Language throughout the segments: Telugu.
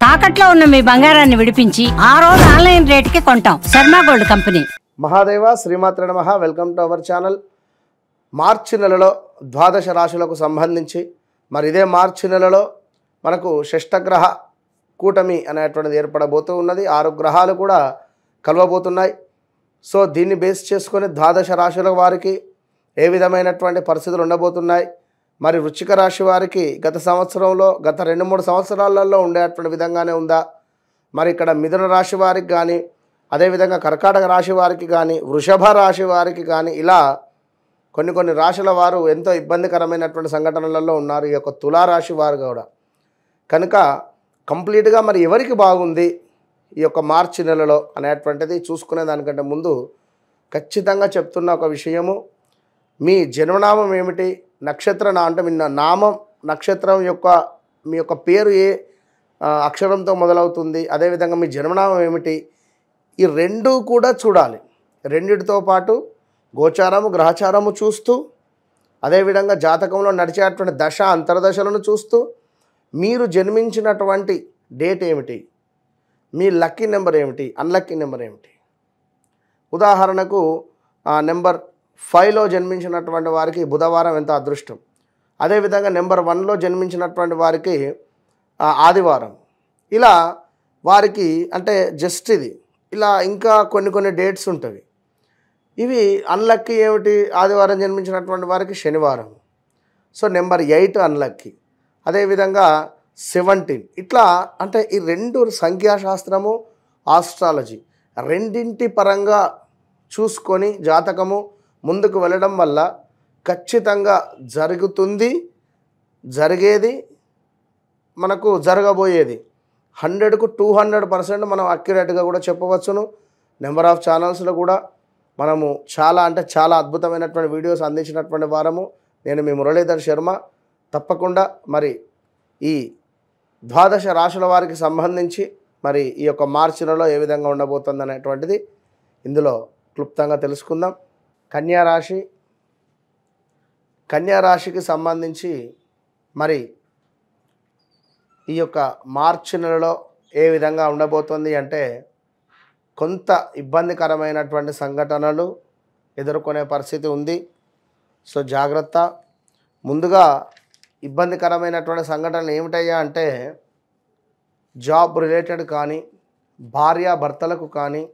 తాకట్లో ఉన్న మీ బంగారాన్ని విడిపించి ఆ రోజు ఆన్లైన్ రేటుకి కొంటాం. Sharma gold company. మహాదేవ శ్రీమాత్ర నమః. Welcome to our channel. మార్చి నెలలో ద్వాదశ రాశులకు సంబంధించి మరి ఇదే మార్చి నెలలో మనకు షష్టగ్రహ కూటమి అనేటువంటిది ఏర్పడబోతూ ఉన్నది. 6 గ్రహాలు కూడా కలవబోతున్నాయి. సో దీన్ని బేస్ చేసుకొని ద్వాదశ రాశుల వారికి ఏ విధమైనటువంటి పరిస్థితులు ఉండబోతున్నాయి, మరి వృశ్చిక రాశి వారికి గత సంవత్సరంలో గత 2-3 సంవత్సరాలలో ఉండేటువంటి విధంగానే ఉందా, మరి ఇక్కడ మిథున రాశి వారికి కానీ, అదేవిధంగా కర్కాటక రాశి వారికి కానీ, వృషభ రాశి వారికి కానీ, ఇలా కొన్ని రాశుల వారు ఎంతో ఇబ్బందికరమైనటువంటి సంఘటనలలో ఉన్నారు. ఈ యొక్క తులారాశి వారు కూడా కనుక కంప్లీట్గా మరి ఎవరికి బాగుంది ఈ యొక్క మార్చి నెలలో అనేటువంటిది చూసుకునే దానికంటే ముందు ఖచ్చితంగా చెప్తున్న ఒక విషయము, మీ జన్మనామం ఏమిటి, నక్షత్ర అంటే మీ నామం నక్షత్రం యొక్క మీ యొక్క పేరు ఏ అక్షరంతో మొదలవుతుంది, అదేవిధంగా మీ జన్మనామం ఏమిటి, ఈ రెండు కూడా చూడాలి. రెండిటితో పాటు గోచారము గ్రహచారము చూస్తూ, అదేవిధంగా జాతకంలో నడిచేటువంటి దశ అంతర్దశలను చూస్తూ, మీరు జన్మించినటువంటి డేట్ ఏమిటి, మీ లక్కీ నెంబర్ ఏమిటి, అన్లక్కీ నెంబర్ ఏమిటి. ఉదాహరణకు నెంబర్ 5లో జన్మించినటువంటి వారికి బుధవారం ఎంత అదృష్టం, అదేవిధంగా నెంబర్ 1లో జన్మించినటువంటి వారికి ఆదివారం. ఇలా వారికి అంటే జస్ట్ ఇది ఇలా ఇంకా కొన్ని డేట్స్ ఉంటాయి. ఇవి అన్లక్కీ ఏమిటి, ఆదివారం జన్మించినటువంటి వారికి శనివారం. సో నెంబర్ 8 అన్లక్కీ, అదేవిధంగా 17 ఇట్లా. అంటే ఈ రెండు సంఖ్యాశాస్త్రము ఆస్ట్రాలజీ రెండింటి పరంగా చూసుకొని జాతకము ముందుకు వెళ్ళడం వల్ల ఖచ్చితంగా జరుగుతుంది, జరిగేది, మనకు జరగబోయేది 100కు 200% మనం అక్యురేట్గా కూడా చెప్పవచ్చును. నెంబర్ ఆఫ్ ఛానల్స్లో కూడా మనము చాలా అద్భుతమైనటువంటి వీడియోస్ అందించినటువంటి వారము. నేను మీ మురళీధర్ శర్మ. తప్పకుండా మరి ఈ ద్వాదశ రాశుల వారికి సంబంధించి మరి ఈ యొక్క మార్చి నెలలో ఏ విధంగా ఉండబోతుంది అనేటువంటిది ఇందులో క్లుప్తంగా తెలుసుకుందాం. కన్యా రాశికి సంబంధించి మరి ఈ యొక్క మార్చి నెలలో ఏ విధంగా ఉండబోతుంది అంటే, కొంత ఇబ్బందికరమైనటువంటి సంఘటనలు ఎదుర్కొనే పరిస్థితి ఉంది. సో జాగ్రత్త. ముందుగా ఇబ్బందికరమైనటువంటి సంఘటనలు ఏమిటయ్యా అంటే, జాబ్ రిలేటెడ్ కానీ, భార్యాభర్తలకు కానీ,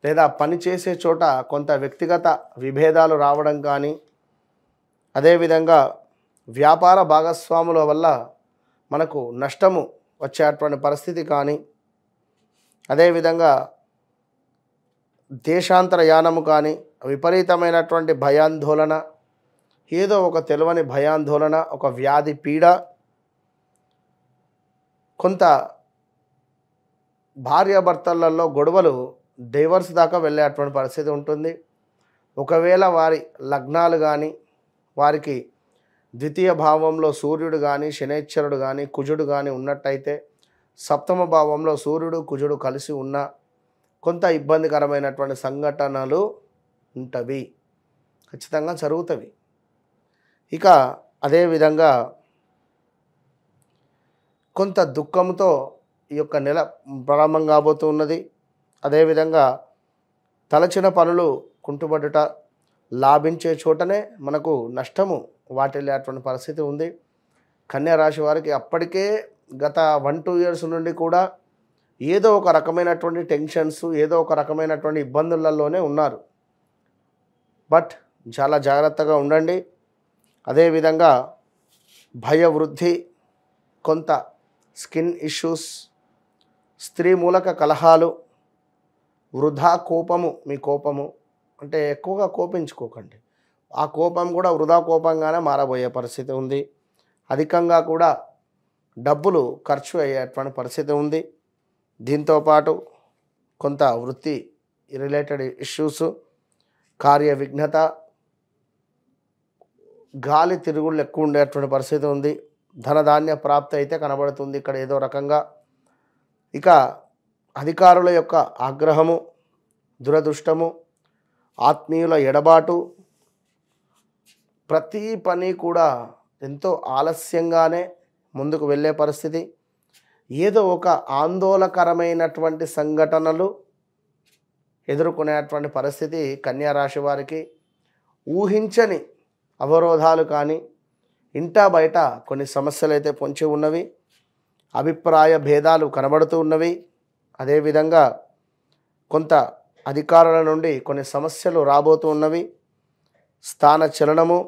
లేదా పనిచేసే చోట కొంత వ్యక్తిగత విభేదాలు రావడం కానీ, అదేవిధంగా వ్యాపార భాగస్వాముల వల్ల మనకు నష్టము వచ్చేటువంటి పరిస్థితి కానీ, అదేవిధంగా దేశాంతర యానము కానీ, విపరీతమైనటువంటి భయాందోళన, ఏదో ఒక తెలియని భయాందోళన, ఒక వ్యాధి పీడ, కొంత భార్యాభర్తలలో గొడవలు డైవర్స్ దాకా వెళ్ళేటువంటి పరిస్థితి ఉంటుంది. ఒకవేళ వారి లగ్నాలు కానీ, వారికి ద్వితీయ భావంలో సూర్యుడు కానీ, శనైశ్చరుడు కానీ, కుజుడు కానీ ఉన్నట్టయితే, సప్తమ భావంలో సూర్యుడు కుజుడు కలిసి ఉన్న కొంత ఇబ్బందికరమైనటువంటి సంఘటనలు ఉంటవి, ఖచ్చితంగా జరుగుతవి. ఇక అదేవిధంగా కొంత దుఃఖంతో ఈ యొక్క నెల ప్రారంభం కాబోతూ ఉన్నది. అదేవిధంగా తలచిన పనులు కుంటుబడుట, లాభించే చోటనే మనకు నష్టము వాటిల్లేటువంటి పరిస్థితి ఉంది. కన్యా రాశి వారికి అప్పటికే గత 1-2 ఇయర్స్ నుండి కూడా ఏదో ఒక రకమైనటువంటి టెన్షన్స్, ఏదో ఒక రకమైనటువంటి ఇబ్బందులలోనే ఉన్నారు. బట్ చాలా జాగ్రత్తగా ఉండండి. అదేవిధంగా భయవృద్ధి, కొంత స్కిన్ ఇష్యూస్, స్త్రీ మూలక కలహాలు, వృధా కోపము. మీ కోపము అంటే ఎక్కువగా కోపించుకోకండి, ఆ కోపం కూడా వృధా కోపంగానే మారబోయే పరిస్థితి ఉంది. అధికంగా కూడా డబ్బులు ఖర్చు అయ్యేటువంటి పరిస్థితి ఉంది. దీంతోపాటు కొంత వృత్తి రిలేటెడ్ ఇష్యూస్, కార్య విఘ్నత, గాలి తిరుగుళ్ళు ఎక్కువ ఉండేటువంటి పరిస్థితి ఉంది. ధనధాన్య ప్రాప్తి అయితే కనబడుతుంది ఇక్కడ ఏదో రకంగా. ఇక అధికారుల యొక్క ఆగ్రహము, దురదృష్టము, ఆత్మీయుల ఎడబాటు, ప్రతి పని కూడా ఎంతో ఆలస్యంగానే ముందుకు వెళ్ళే పరిస్థితి. ఏదో ఒక ఆందోళనకరమైనటువంటి సంఘటనలు ఎదుర్కొనేటువంటి పరిస్థితి కన్యా రాశి వారికి, ఊహించని అవరోధాలు కానీ, ఇంటా బయట కొన్ని సమస్యలు అయితే పొంచి ఉన్నవి, అభిప్రాయ భేదాలు కనబడుతూ ఉన్నవి. అదేవిధంగా కొంత అధికారుల నుండి కొన్ని సమస్యలు రాబోతూ ఉన్నవి. స్థాన చలనము,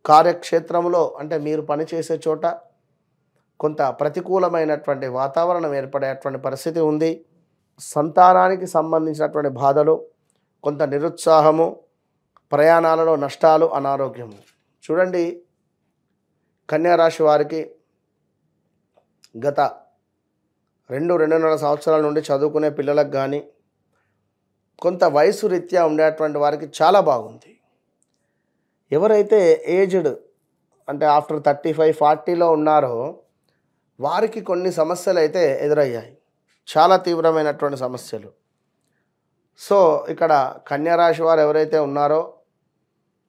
కార్యక్షేత్రంలో అంటే మీరు పనిచేసే చోట కొంత ప్రతికూలమైనటువంటి వాతావరణం ఏర్పడేటువంటి పరిస్థితి ఉంది. సంతానానికి సంబంధించినటువంటి బాధలు, కొంత నిరుత్సాహము, ప్రయాణాలలో నష్టాలు, అనారోగ్యము. చూడండి, కన్యా రాశి వారికి గత 2-2.5 సంవత్సరాల నుండి చదువుకునే పిల్లలకు కానీ, కొంత వయసు రీత్యా ఉండేటువంటి వారికి చాలా బాగుంది. ఎవరైతే ఏజ్డ్ అంటే ఆఫ్టర్ 35-40లో ఉన్నారో వారికి కొన్ని సమస్యలు అయితే ఎదురయ్యాయి, చాలా తీవ్రమైనటువంటి సమస్యలు. సో ఇక్కడ కన్యా రాశి వారు ఎవరైతే ఉన్నారో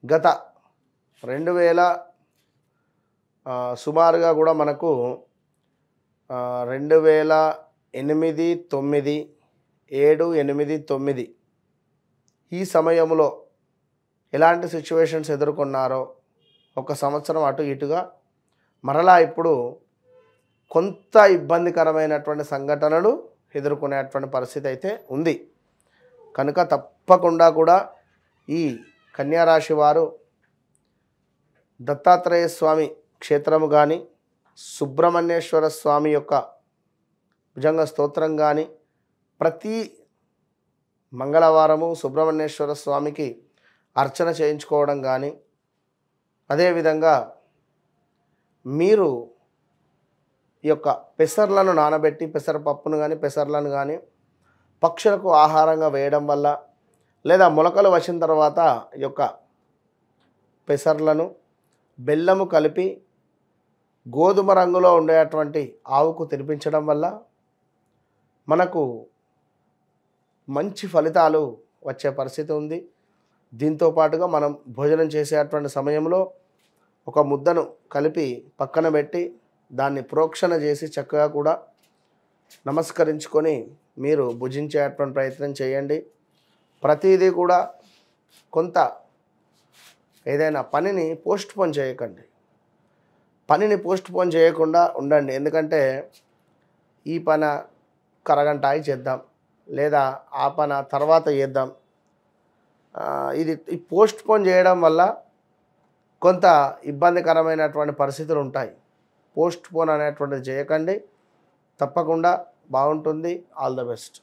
గత 2000 సుమారుగా కూడా మనకు 2008, 9, 7, 8, 9 ఈ సమయంలో ఎలాంటి సిచ్యువేషన్స్ ఎదుర్కొన్నారో ఒక సంవత్సరం అటు ఇటుగా మరలా ఇప్పుడు కొంత ఇబ్బందికరమైనటువంటి సంఘటనలు ఎదుర్కొనేటువంటి పరిస్థితి అయితే ఉంది. కనుక తప్పకుండా కూడా ఈ కన్యా రాశి వారు దత్తాత్రేయ స్వామి క్షేత్రము కానీ, సుబ్రహ్మణ్యేశ్వర స్వామి యొక్క భుజంగ స్తోత్రం కానీ, ప్రతి మంగళవారము సుబ్రహ్మణ్యేశ్వర స్వామికి అర్చన చేయించుకోవడం కానీ, అదేవిధంగా మీరు ఈ యొక్క పెసర్లను నానబెట్టి పెసరపప్పును కానీ పెసర్లను కానీ పక్షులకు ఆహారంగా వేయడం వల్ల, లేదా మొలకలు వచ్చిన తర్వాత ఈ యొక్క పెసర్లను బెల్లము కలిపి గోధుమ రంగులో ఉండేటువంటి ఆవుకు తినిపించడం వల్ల మనకు మంచి ఫలితాలు వచ్చే పరిస్థితి ఉంది. దీంతో పాటుగా మనం భోజనం చేసేటువంటి సమయంలో ఒక ముద్దను కలిపి పక్కన పెట్టి దాన్ని ప్రోక్షణ చేసి చక్కగా కూడా నమస్కరించుకొని మీరు భుజించేటువంటి ప్రయత్నం చేయండి. ప్రతిదీ కూడా కొంత ఏదైనా పనిని పోస్ట్పోన్ చేయకండి, పనిని పోస్ట్పోన్ చేయకుండా ఉండండి. ఎందుకంటే ఈ పని అరగంట ఆగి చేద్దాం, లేదా ఆ పని తర్వాత చేద్దాం, ఇది పోస్ట్పోన్ చేయడం వల్ల కొంత ఇబ్బందికరమైనటువంటి పరిస్థితులు ఉంటాయి. పోస్ట్పోన్ అనేటువంటిది చేయకండి, తప్పకుండా బాగుంటుంది. All the best.